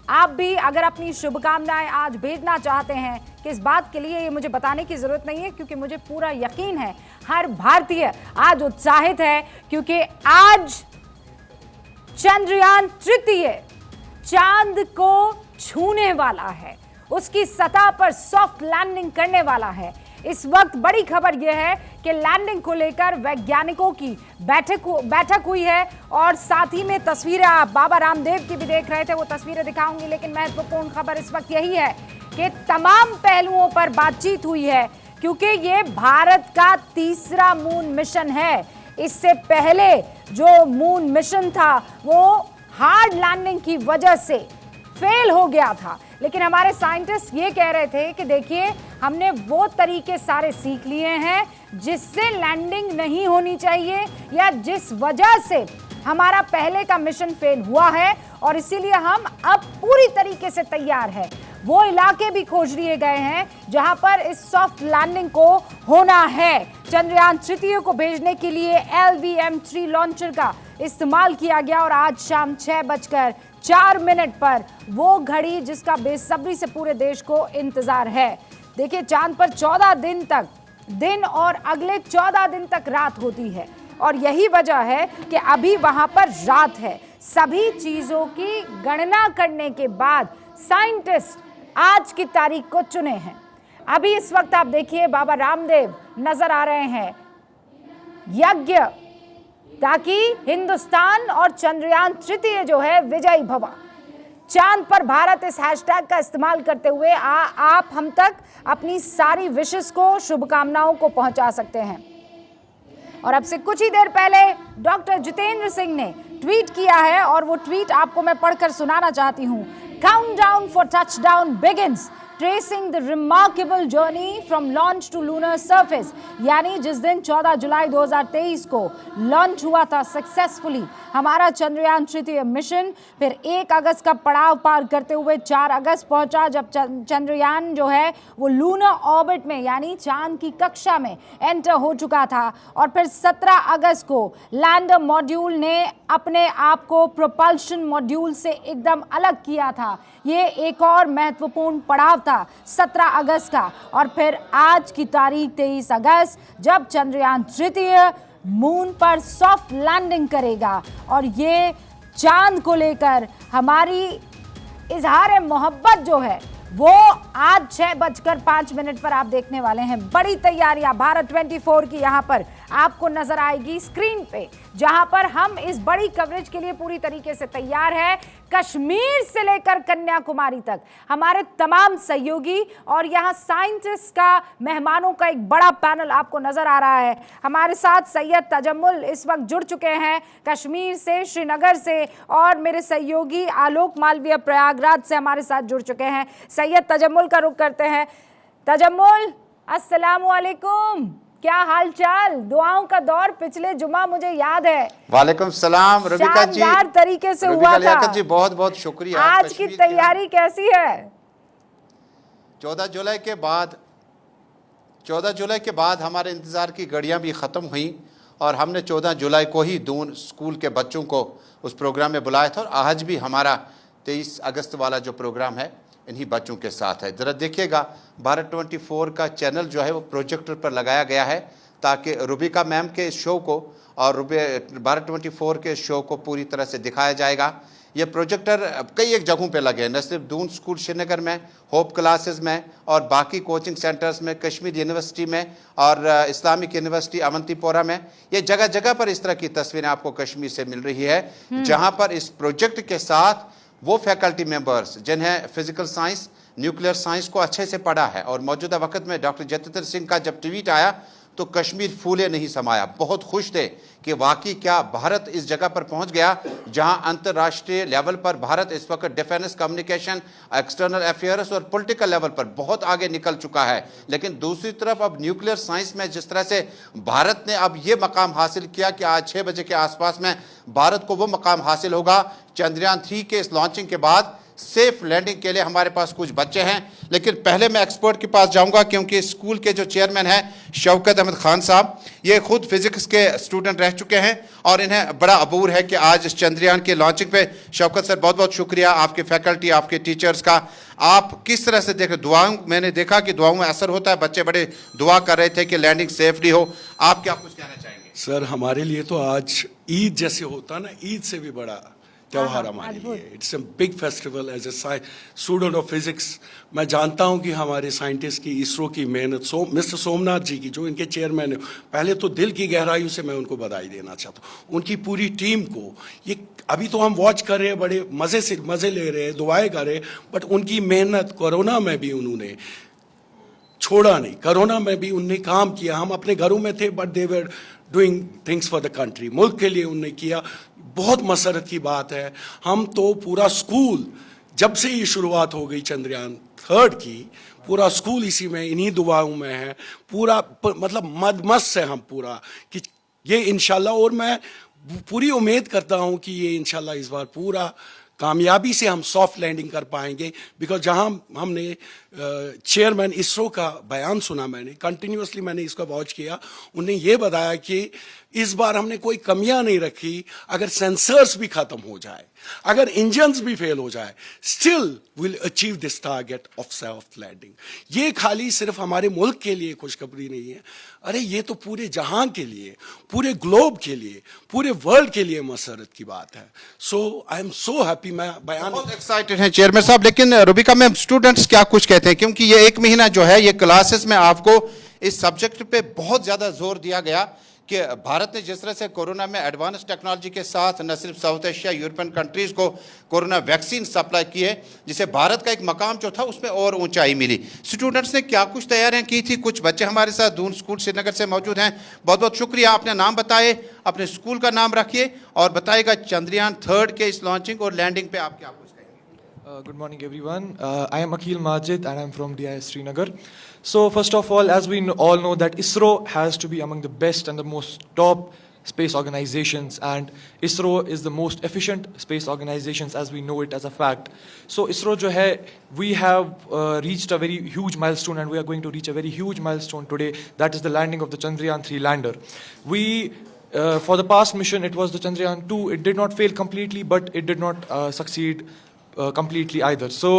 आप भी अगर अपनी शुभकामनाएं आज भेजना चाहते हैं, किस बात के लिए ये मुझे बताने की जरूरत नहीं है, क्योंकि मुझे पूरा यकीन है हर भारतीय आज उत्साहित है, क्योंकि आज चंद्रयान तृतीय चांद को छूने वाला है, उसकी सतह पर सॉफ्ट लैंडिंग करने वाला है। इस वक्त बड़ी खबर यह है कि लैंडिंग को लेकर वैज्ञानिकों की बैठक हुई है और साथ ही में तस्वीरें आप बाबा रामदेव की भी देख रहे थे, वो तस्वीरें दिखाऊंगी। लेकिन महत्वपूर्ण खबर इस वक्त यही है कि तमाम पहलुओं पर बातचीत हुई है, क्योंकि ये भारत का तीसरा मून मिशन है। इससे पहले जो मून मिशन था वो हार्ड लैंडिंग की वजह से फेल हो गया था, लेकिन हमारे साइंटिस्ट ये कह रहे थे कि देखिए हमने वो तरीके सारे सीख लिए हैं जिससे लैंडिंग नहीं होनी चाहिए या जिस वजह से हमारा पहले का मिशन फेल हुआ है, और इसीलिए हम अब पूरी तरीके से तैयार है। वो इलाके भी खोज लिए गए हैं जहां पर इस सॉफ्ट लैंडिंग को होना है। चंद्रयान तृतीय को भेजने के लिए LVM-3 लॉन्चर का इस्तेमाल किया गया और आज शाम 6:04 पर वो घड़ी जिसका बेसब्री से पूरे देश को इंतजार है। देखिए चांद पर 14 दिन तक दिन और अगले 14 दिन तक रात होती है, और यही वजह है कि अभी वहां पर रात है। सभी चीजों की गणना करने के बाद साइंटिस्ट आज की तारीख को चुने हैं। अभी इस वक्त आप देखिए बाबा रामदेव नजर आ रहे हैं, यज्ञ, ताकि हिंदुस्तान और चंद्रयान तृतीय जो है विजयी भवा। चांद पर भारत इस हैशटैग का इस्तेमाल करते हुए आप हम तक अपनी सारी विशेस को, शुभकामनाओं को पहुंचा सकते हैं। और अब से कुछ ही देर पहले डॉक्टर जितेंद्र सिंह ने ट्वीट किया है और वो ट्वीट आपको मैं पढ़कर सुनाना चाहती हूं। Countdown for touchdown begins, tracing the remarkable journey from launch to lunar surface. यानी जिस दिन 14 जुलाई 2023 को लॉन्च हुआ था सक्सेसफुली हमारा चंद्रयान तृतीय मिशन, फिर 1 अगस्त का पड़ाव पार करते हुए 4 अगस्त पहुंचा, जब चंद्रयान जो है वो लूनर ऑर्बिट में यानी चांद की कक्षा में एंटर हो चुका था। और फिर 17 अगस्त को लैंडर मॉड्यूल ने अपने आप को प्रोपल्शन मॉड्यूल से एकदम अलग किया था। ये एक और महत्वपूर्ण पड़ाव था 17 अगस्त का। और फिर आज की तारीख 23 अगस्त जब चंद्रयान तृतीय मून पर सॉफ्ट लैंडिंग करेगा, और ये चांद को लेकर हमारी इजहार मोहब्बत जो है वो आज 6:05 पर आप देखने वाले हैं। बड़ी तैयारियां भारत 24 की यहां पर आपको नजर आएगी स्क्रीन पे, जहां पर हम इस बड़ी कवरेज के लिए पूरी तरीके से तैयार है। कश्मीर से लेकर कन्याकुमारी तक हमारे तमाम सहयोगी और यहां साइंटिस्ट का, मेहमानों का एक बड़ा पैनल आपको नजर आ रहा है। हमारे साथ सैयद तजम्मुल इस वक्त जुड़ चुके हैं कश्मीर से, श्रीनगर से, और मेरे सहयोगी आलोक मालवीय प्रयागराज से हमारे साथ जुड़ चुके हैं। सैयद तजम्मुल का रुख करते हैं। तजम्मुल, अस्सलामु अलैकुम, क्या हाल चाल? दुआओं का दौर पिछले जुमा मुझे याद है। वालेकुम सलाम रबिका जी, शानदार तरीके से हुआ था जी, बहुत बहुत शुक्रिया। आज की तैयारी कैसी है? 14 जुलाई के बाद हमारे इंतजार की घड़ियां भी ख़त्म हुई और हमने 14 जुलाई को ही दून स्कूल के बच्चों को उस प्रोग्राम में बुलाया था, और आज भी हमारा 23 अगस्त वाला जो प्रोग्राम है इन्हीं बच्चों के साथ है। ज़रा देखिएगा, भारत 24 का चैनल जो है वो प्रोजेक्टर पर लगाया गया है ताकि रुबिका मैम के शो को और भारत 24 के शो को पूरी तरह से दिखाया जाएगा। ये प्रोजेक्टर कई एक जगहों पे लगे हैं, न सिर्फ दून स्कूल श्रीनगर में, होप क्लासेस में और बाकी कोचिंग सेंटर्स में, कश्मीर यूनिवर्सिटी में और इस्लामिक यूनिवर्सिटी अवंतीपोरा में। ये जगह जगह पर इस तरह की तस्वीरें आपको कश्मीर से मिल रही है, जहाँ पर इस प्रोजेक्ट के साथ वो फैकल्टी मेंबर्स जिन्हें फिजिकल साइंस, न्यूक्लियर साइंस को अच्छे से पढ़ा है। और मौजूदा वक्त में डॉक्टर जितेंद्र सिंह का जब ट्वीट आया तो कश्मीर फूले नहीं समाया, बहुत खुश थे कि वाकई क्या भारत इस जगह पर पहुंच गया जहां अंतर्राष्ट्रीय लेवल पर भारत इस वक्त डिफेंस, कम्युनिकेशन, एक्सटर्नल अफेयर्स और पॉलिटिकल लेवल पर बहुत आगे निकल चुका है। लेकिन दूसरी तरफ अब न्यूक्लियर साइंस में जिस तरह से भारत ने अब ये मकाम हासिल किया कि आज 6 बजे के आसपास में भारत को वो मकाम हासिल होगा चंद्रयान 3 के इस लॉन्चिंग के बाद सेफ लैंडिंग के लिए हमारे पास कुछ बच्चे हैं। लेकिन पहले मैं एक्सपर्ट के पास जाऊंगा, क्योंकि स्कूल के जो चेयरमैन हैं शौकत अहमद खान साहब, ये खुद फिजिक्स के स्टूडेंट रह चुके हैं और इन्हें बड़ा अबूर है कि आज इस चंद्रयान की लॉन्चिंग पे। शौकत सर, बहुत बहुत शुक्रिया आपके फैकल्टी, आपके टीचर्स का। आप किस तरह से देखें दुआओं, मैंने देखा कि दुआओं में असर होता है, बच्चे बड़े दुआ कर रहे थे कि लैंडिंग सेफली हो। आप क्या कुछ कहना चाहेंगे? सर, हमारे लिए तो आज ईद जैसे होता ना, ईद से भी बड़ा त्यौहार हमारे लिए। It's a big festival. As a student of physics मैं जानता हूं कि हमारे साइंटिस्ट की, इसरो की मेहनत, मिस्टर सोमनाथ जी की, जो इनके चेयरमैन है, पहले तो दिल की गहराइयों से मैं उनको बधाई देना चाहता हूँ। उनकी पूरी टीम को, ये अभी तो हम वॉच कर रहे हैं, बड़े मज़े ले रहे हैं, दुआएं कर रहे हैं, बट उनकी मेहनत कोरोना में भी उन्होंने छोड़ा नहीं। कोरोना में भी उन्होंने काम किया। हम अपने घरों में थे, but they were doing things for the country. मुल्क के लिए उन्होंने किया। बहुत मसरत की बात है। हम तो पूरा स्कूल, जब से ये शुरुआत हो गई चंद्रयान 3 की, पूरा स्कूल इसी में, इन्हीं दुआओं में है। पूरा मतलब मदमस्त है हम पूरा कि ये इंशाल्लाह, और मैं पूरी उम्मीद करता हूँ कि ये इंशाल्लाह इस बार पूरा कामयाबी से हम सॉफ्ट लैंडिंग कर पाएंगे। बिकॉज जहां हमने चेयरमैन इसरो का बयान सुना, मैंने कंटिन्यूसली मैंने इसका वॉच किया, उन्हें ये बताया कि इस बार हमने कोई कमियां नहीं रखी। अगर सेंसर्स भी खत्म हो जाए, अगर इंजन्स भी फेल हो जाए, still will achieve this target of soft landing. ये खाली सिर्फ हमारे मुल्क के लिए खुशखबरी नहीं है, अरे ये तो पूरे जहां के लिए, पूरे ग्लोब के लिए, पूरे वर्ल्ड के लिए मसरत की बात है। सो आई एम सो हैप्पी। मैं बयान बहुत एक्साइटेड हैं चेयरमैन साहब। लेकिन रुबिका मैम, स्टूडेंट्स क्या कुछ कहते हैं? क्योंकि ये 1 महीना जो है, ये क्लासेस में आपको इस सब्जेक्ट पे बहुत ज्यादा जोर दिया गया कि भारत ने जिस तरह से कोरोना में एडवांस टेक्नोलॉजी के साथ न सिर्फ साउथ एशिया, यूरोपियन कंट्रीज को कोरोना वैक्सीन सप्लाई की है, जिसे भारत का एक मकाम जो था उसमें और ऊंचाई मिली। स्टूडेंट्स ने क्या कुछ तैयारियां की थी? कुछ बच्चे हमारे साथ दून स्कूल श्रीनगर से मौजूद हैं। बहुत बहुत शुक्रिया। अपने नाम बताए, अपने स्कूल का नाम रखिए और बताइएगा चंद्रयान 3 के इस लॉन्चिंग और लैंडिंग पे आप क्या कुछ कहेंगे? Good morning, everyone. I am Akhil Majid, and I'm from DIS Srinagar. So, first of all, as we all know, that ISRO has to be among the best and the most top space organizations, and ISRO is the most efficient space organizations as we know it as a fact. So, ISRO jo hai, we have reached a very huge milestone, and we are going to reach a very huge milestone today. That is the landing of the Chandrayaan 3 lander. For the past mission, it was the Chandrayaan 2. It did not fail completely, but it did not succeed completely either. So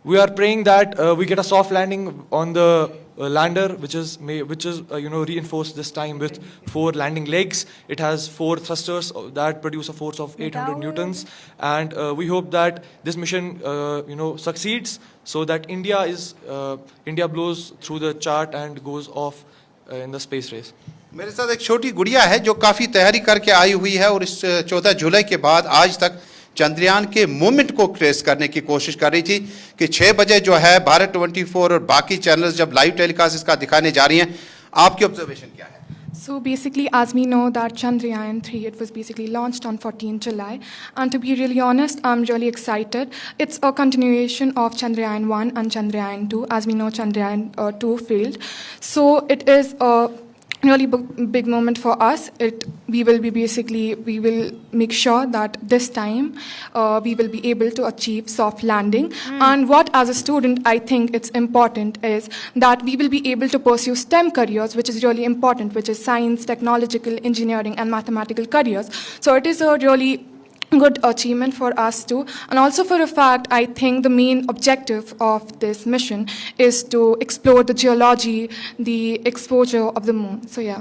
we are praying that we get a soft landing on the lander, which is reinforced this time with 4 landing legs. It has 4 thrusters that produce a force of 800 newtons, and we hope that this mission succeeds, so that India blows through the chart and goes off in the space race. मेरे साथ एक छोटी गुड़िया है जो काफी तैयारी करके आई हुई है और इस 14 जुलाई के बाद आज तक चंद्रयान के मूवमेंट को ट्रेस करने की कोशिश कर रही थी कि 6 बजे जो है भारत 24 और बाकी चैनल्स जब लाइव टेलीकास्ट इसका दिखाने जा रही हैं, आपकी ऑब्जर्वेशन क्या है? So basically, as we know that Chandrayaan 3, it was basically launched on 14 July. And to be really honest, I'm really excited. It's a continuation of Chandrayaan 1 and Chandrayaan 2. As we know, Chandrayaan 2 failed. So it is a really big moment for us. We will make sure that this time we will be able to achieve soft landing. And what as a student I think it's important is that we will be able to pursue STEM careers, which is really important, which is science, technological, engineering and mathematical careers. So it is a really good achievement for us too. And also for a fact, I think the main objective of this mission is to explore the geology, the exposure of the moon. So yeah.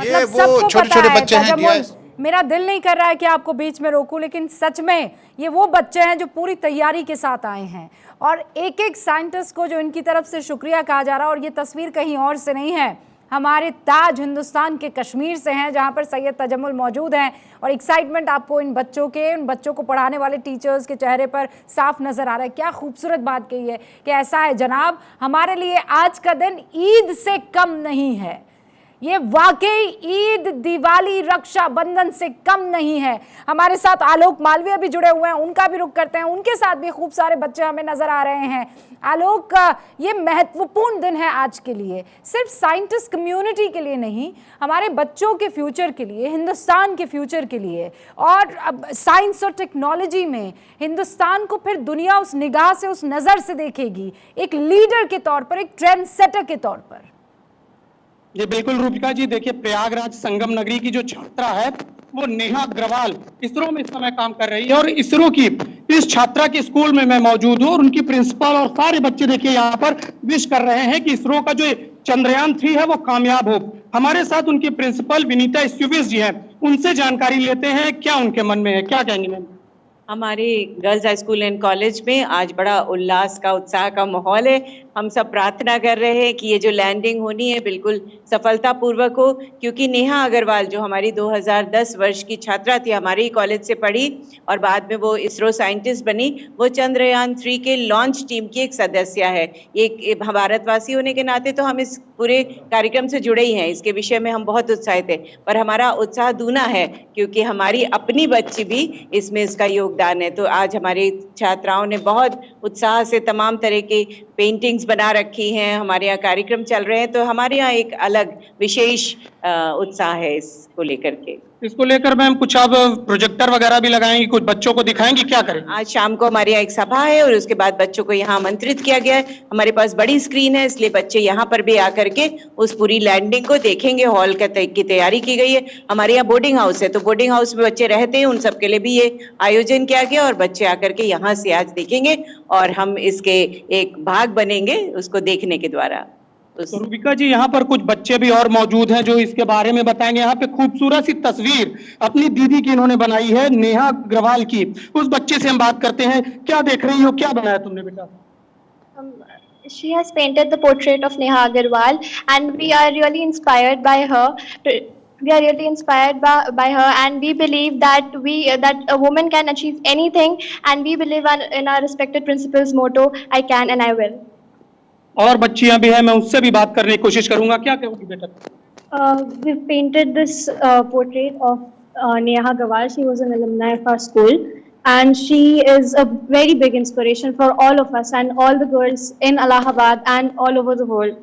ये वो छोटे छोटे बच्चे हैं। तजम्मुल, मेरा दिल नहीं कर रहा है कि आपको बीच में रोकूं, लेकिन सच में ये वो बच्चे हैं जो पूरी तैयारी के साथ आए हैं और एक एक साइंटिस्ट को जो इनकी तरफ से शुक्रिया कहा जा रहा है। और ये तस्वीर कहीं और से नहीं है, हमारे ताज हिंदुस्तान के कश्मीर से हैं, जहां पर सैयद तजम्मुल मौजूद हैं। और एक्साइटमेंट आपको उन बच्चों को पढ़ाने वाले टीचर्स के चेहरे पर साफ नजर आ रहा है। क्या खूबसूरत बात कही है कि ऐसा है जनाब, हमारे लिए आज का दिन ईद से कम नहीं है। ये वाकई ईद, दिवाली, रक्षाबंधन से कम नहीं है। हमारे साथ आलोक मालवीय भी जुड़े हुए हैं, उनका भी रुख करते हैं। उनके साथ भी खूब सारे बच्चे हमें नजर आ रहे हैं। आलोक, ये महत्वपूर्ण दिन है आज के लिए, सिर्फ साइंटिस्ट कम्युनिटी के लिए नहीं, हमारे बच्चों के फ्यूचर के लिए, हिंदुस्तान के फ्यूचर के लिए। और अब साइंस और टेक्नोलॉजी में हिंदुस्तान को फिर दुनिया उस निगाह से, उस नज़र से देखेगी, एक लीडर के तौर पर, एक ट्रेंड सेटर के तौर पर। ये बिल्कुल रूपिका जी, देखिए प्रयागराज संगम नगरी की जो छात्रा है वो नेहा अग्रवाल इसरो में इस समय काम कर रही है, और इसरो की इस छात्रा के स्कूल में मैं मौजूद हूँ और उनकी प्रिंसिपल और सारे बच्चे देखिए यहाँ पर विश कर रहे हैं कि इसरो का जो चंद्रयान 3 है वो कामयाब हो। हमारे साथ उनकी प्रिंसिपल विनीता स्यूविस जी हैं, उनसे जानकारी लेते हैं क्या उनके मन में है। क्या कहेंगे मैम? हमारे girls high school and college में आज बड़ा उल्लास का, उत्साह का माहौल है। हम सब प्रार्थना कर रहे हैं कि ये जो लैंडिंग होनी है बिल्कुल सफलतापूर्वक हो, क्योंकि नेहा अग्रवाल जो हमारी 2010 वर्ष की छात्रा थी, हमारे ही कॉलेज से पढ़ी और बाद में वो इसरो साइंटिस्ट बनी, वो चंद्रयान 3 के लॉन्च टीम की एक सदस्य है। एक भारतवासी होने के नाते तो हम इस पूरे कार्यक्रम से जुड़े ही हैं, इसके विषय में हम बहुत उत्साहित हैं। पर हमारा उत्साह दूना है क्योंकि हमारी अपनी बच्ची भी इसमें इसका योगदान है। तो आज हमारी छात्राओं ने बहुत उत्साह से तमाम तरह के पेंटिंग्स बना रखी हैं, हमारे यहाँ कार्यक्रम चल रहे हैं, तो हमारे यहाँ एक अलग विशेष उत्साह है इसको लेकर के। इसको लेकर मैम कुछ आप प्रोजेक्टर वगैरह भी लगाएंगी, कुछ बच्चों को दिखाएंगी, क्या करें? आज शाम को हमारे यहाँ एक सभा है और उसके बाद बच्चों को यहाँ आमंत्रित किया गया है। हमारे पास बड़ी स्क्रीन है, इसलिए बच्चे यहाँ पर भी आकर के उस पूरी लैंडिंग को देखेंगे। हॉल की तैयारी की गई है। हमारे यहाँ बोर्डिंग हाउस है, तो बोर्डिंग हाउस में बच्चे रहते हैं, उन सबके लिए भी ये आयोजन किया गया और बच्चे आकर के यहाँ से आज देखेंगे और हम इसके एक भाग बनेंगे उसको देखने के द्वारा। तो रूबिका जी, यहाँ पर कुछ बच्चे भी और मौजूद हैं जो इसके बारे में बताएंगे। यहाँ पे खूबसूरत सी तस्वीर अपनी दीदी की इन्होंने बनाई है, नेहा अग्रवाल की। उस बच्चे से हम बात करते हैं। क्या देख रही हो, क्या बनाया तुमने बेटा? She has painted the portrait of Neha Agarwal, and we are really inspired by her. We are really inspired by her, and we believe that that a woman can achieve anything, and we believe in our respected principal's motto, I can and I will. और बच्चियां भी हैं, मैं उससे भी बात करने की कोशिश करूंगा। क्या कहोगी बेटा? We painted this portrait of Neha Agarwal. She was an alumni of our school, and she is a very big inspiration for all of us and all the girls in Allahabad and all over the world.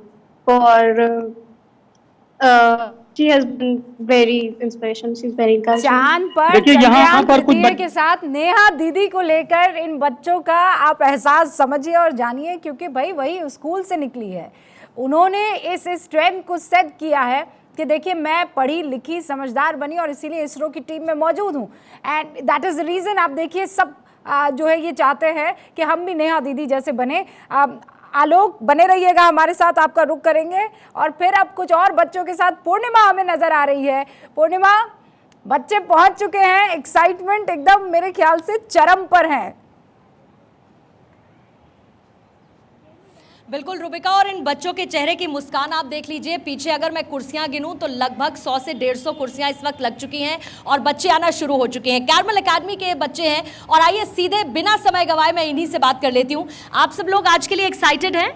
She has been very inspiration. She's very encouraging. चांद पर देखिए यहाँ पर कुछ चंद्रयान के साथ नेहा दीदी को लेकर इन बच्चों का आप एहसास समझिए और जानिए, क्योंकि भाई वही स्कूल से निकली है। उन्होंने इस ट्रेंड को सेट किया है कि देखिए मैं पढ़ी लिखी समझदार बनी और इसीलिए इसरो की टीम में मौजूद हूँ, and that is the reason. आप देखिए सब जो है ये चाहते हैं कि हम भी नेहा दीदी जैसे बने। आलोक बने रहिएगा हमारे साथ, आपका रुख करेंगे और फिर अब कुछ और बच्चों के साथ पूर्णिमा हमें नजर आ रही है। पूर्णिमा, बच्चे पहुंच चुके हैं, एक्साइटमेंट एकदम मेरे ख्याल से चरम पर है। बिल्कुल रूबिका, और इन बच्चों के चेहरे की मुस्कान आप देख लीजिए। पीछे अगर मैं कुर्सियां गिनूं तो लगभग 100 से 150 कुर्सियां इस वक्त लग चुकी हैं और बच्चे आना शुरू हो चुके हैं। कैरमल एकेडमी के बच्चे हैं और आइए सीधे बिना समय गवाए मैं इन्हीं से बात कर लेती हूं। आप सब लोग आज के लिए एक्साइटेड हैं?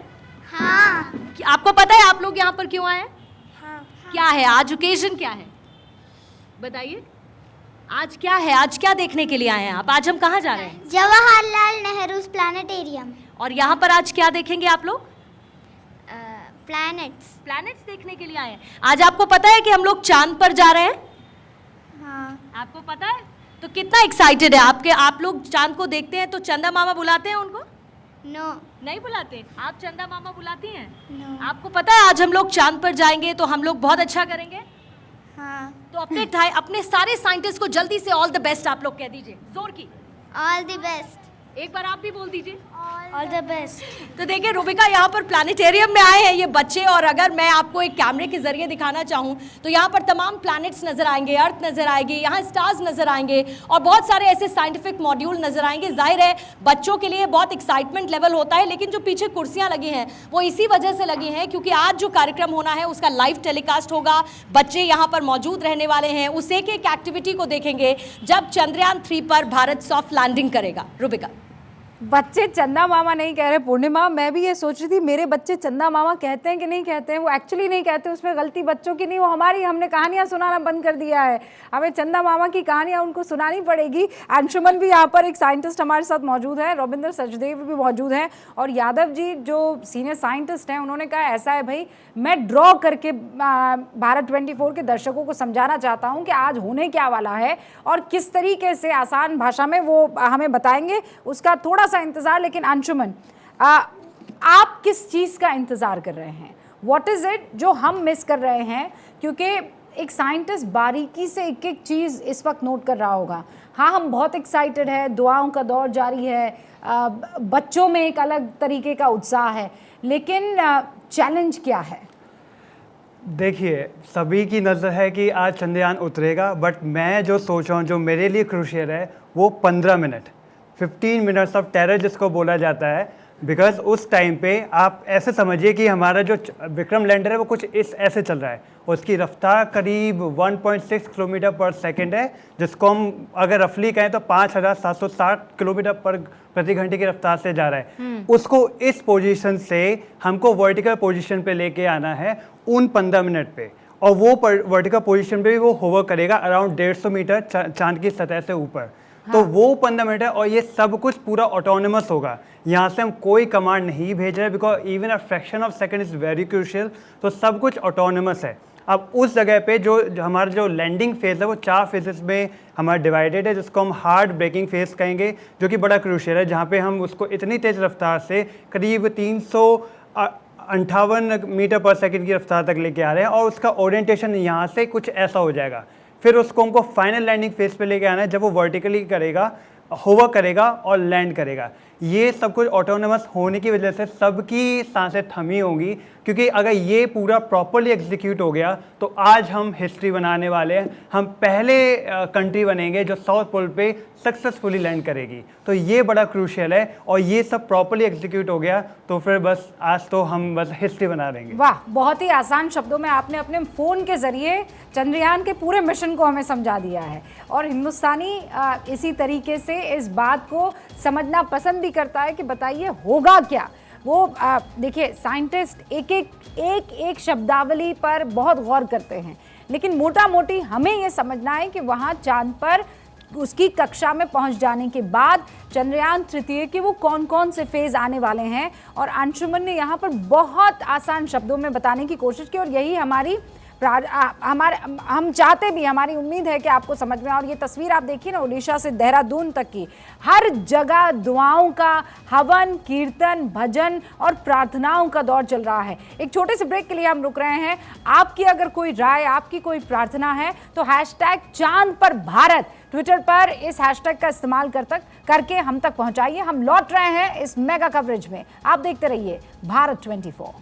हाँ। आपको पता है आप लोग यहाँ पर क्यों आए हैं? हाँ। क्या है आज ओकेजन, क्या है बताइए? आज क्या है, आज क्या देखने के लिए आए हैं आप? आज हम कहाँ जा रहे हैं? जवाहरलाल नेहरू प्लानिटेरियम। और यहाँ पर आज क्या देखेंगे आप लोग? प्लैनेट्स देखने के लिए आए हैं। आज आपको पता है कि हम लोग चांद पर जा रहे हैं? हाँ। आपको पता है? तो कितना एक्साइटेड है आपके? आप लोग चांद को देखते हैं तो चंदा मामा बुलाते हैं उनको? नो। नहीं बुलाते? आप चंदा मामा बुलाती हैं? नो। आपको पता है आज हम लोग चांद पर जाएंगे तो हम लोग बहुत अच्छा करेंगे? हाँ। तो अपने सारे साइंटिस्ट को जल्दी से ऑल द बेस्ट आप लोग कह दीजिए जोर की। All the best. एक बार आप भी बोल दीजिए ऑल द बेस्ट। तो देखिए रूबिका, यहाँ पर प्लानिटेरियम में आए हैं ये बच्चे, और अगर मैं आपको एक कैमरे के जरिए दिखाना चाहूँ तो यहाँ पर तमाम प्लैनेट्स नजर आएंगे, अर्थ नजर आएगी, यहाँ स्टार्स नजर आएंगे और बहुत सारे ऐसे साइंटिफिक मॉड्यूल नजर आएंगे। जाहिर है बच्चों के लिए बहुत एक्साइटमेंट लेवल होता है, लेकिन जो पीछे कुर्सियाँ लगी हैं वो इसी वजह से लगी हैं क्योंकि आज जो कार्यक्रम होना है उसका लाइव टेलीकास्ट होगा। बच्चे यहाँ पर मौजूद रहने वाले हैं, उस एक एक्टिविटी को देखेंगे जब चंद्रयान 3 पर भारत सॉफ्ट लैंडिंग करेगा। रूबिका। बच्चे चंदा मामा नहीं कह रहे पूर्णिमा, मैं भी ये सोच रही थी मेरे बच्चे चंदा मामा कहते हैं कि नहीं कहते हैं। वो एक्चुअली नहीं कहते, उसमें गलती बच्चों की नहीं, वो हमारी, हमने कहानियां सुनाना बंद कर दिया है। हमें चंदा मामा की कहानियां उनको सुनानी पड़ेगी। अंशुमन भी यहाँ पर एक साइंटिस्ट हमारे साथ मौजूद है, रविंद्र सचदेव भी मौजूद हैं, और यादव जी जो सीनियर साइंटिस्ट हैं, उन्होंने कहा ऐसा है भाई, मैं ड्रॉ करके भारत 24 के दर्शकों को समझाना चाहता हूँ कि आज होने क्या वाला है और किस तरीके से आसान भाषा में वो हमें बताएंगे, उसका थोड़ा सा इंतजार। लेकिन अंशुमन, आप किस चीज़ का इंतज़ार कर रहे हैं? व्हाट इज़ इट जो हम मिस कर रहे हैं? क्योंकि एक साइंटिस्ट बारीकी से एक एक चीज़ इस वक्त नोट कर रहा होगा। हाँ, हम बहुत एक्साइटेड है, दुआओं का दौर जारी है, बच्चों में एक अलग तरीके का उत्साह है, लेकिन चैलेंज क्या है? देखिए, सभी की नज़र है कि आज चंद्रयान उतरेगा, बट मैं जो सोच रहा हूँ, जो मेरे लिए क्रूशियल है, वो 15 मिनट, 15 मिनट्स ऑफ टेरर जिसको बोला जाता है। बिकॉज उस टाइम पे आप ऐसे समझिए कि हमारा जो विक्रम लैंडर है वो कुछ इस ऐसे चल रहा है, उसकी रफ्तार करीब 1.6 किलोमीटर पर सेकेंड है, जिसको हम अगर रफली कहें तो 5760 किलोमीटर पर प्रति घंटे की रफ्तार से जा रहा है। उसको इस पोजीशन से हमको वर्टिकल पोजीशन पे लेके आना है उन 15 मिनट पे, और वो वर्टिकल पोजीशन पे भी वो होवर करेगा अराउंड 150 मीटर चांद की सतह से ऊपर। तो वो 15 मिनट है, और ये सब कुछ पूरा ऑटोनमस होगा। यहाँ से हम कोई कमांड नहीं भेज रहे, because even a fraction of second is very crucial. तो सब कुछ ऑटोनमस है। अब उस जगह पे जो हमारा जो लैंडिंग फेज़ है वो 4 फेजेस में हमारा डिवाइडेड है, जिसको हम हार्ड ब्रेकिंग फेज़ कहेंगे, जो कि बड़ा क्रूशियल है, जहाँ पे हम उसको इतनी तेज़ रफ्तार से करीब 358 मीटर पर सेकेंड की रफ्तार तक लेके आ रहे हैं, और उसका ओरिएंटेशन यहाँ से कुछ ऐसा हो जाएगा। फिर उसको हमको फाइनल लैंडिंग फेज पे लेके आना है, जब वो वर्टिकली करेगा, होवर करेगा और लैंड करेगा। ये सब कुछ ऑटोनमस होने की वजह से सबकी सांसें थमी होंगी, क्योंकि अगर ये पूरा प्रॉपरली एग्जीक्यूट हो गया तो आज हम हिस्ट्री बनाने वाले हैं। हम पहले कंट्री बनेंगे जो साउथ पोल पे सक्सेसफुली लैंड करेगी। तो ये बड़ा क्रूशियल है, और ये सब प्रॉपरली एग्जीक्यूट हो गया तो फिर बस आज तो हम बस हिस्ट्री बना देंगे। वाह, बहुत ही आसान शब्दों में आपने अपने फ़ोन के ज़रिए चंद्रयान के पूरे मिशन को हमें समझा दिया है, और हिंदुस्तानी इसी तरीके से इस बात को समझना पसंद भी करता है कि बताइए होगा क्या। वो देखिए, साइंटिस्ट एक शब्दावली पर बहुत गौर करते हैं, लेकिन मोटा मोटी हमें ये समझना है कि वहाँ चांद पर उसकी कक्षा में पहुंच जाने के बाद चंद्रयान तृतीय के वो कौन कौन से फेज़ आने वाले हैं। और अंशुमन ने यहाँ पर बहुत आसान शब्दों में बताने की कोशिश की, और यही हम चाहते भी, हमारी उम्मीद है कि आपको समझ में। और ये तस्वीर आप देखिए ना, उड़ीसा से देहरादून तक की, हर जगह दुआओं का, हवन, कीर्तन, भजन और प्रार्थनाओं का दौर चल रहा है। एक छोटे से ब्रेक के लिए हम रुक रहे हैं। आपकी अगर कोई राय, आपकी कोई प्रार्थना है तो #चांद पर भारत ट्विटर पर इस हैशटैग का इस्तेमाल करके हम तक पहुंचाइए। हम लौट रहे हैं इस मेगा कवरेज में। आप देखते रहिए भारत 24।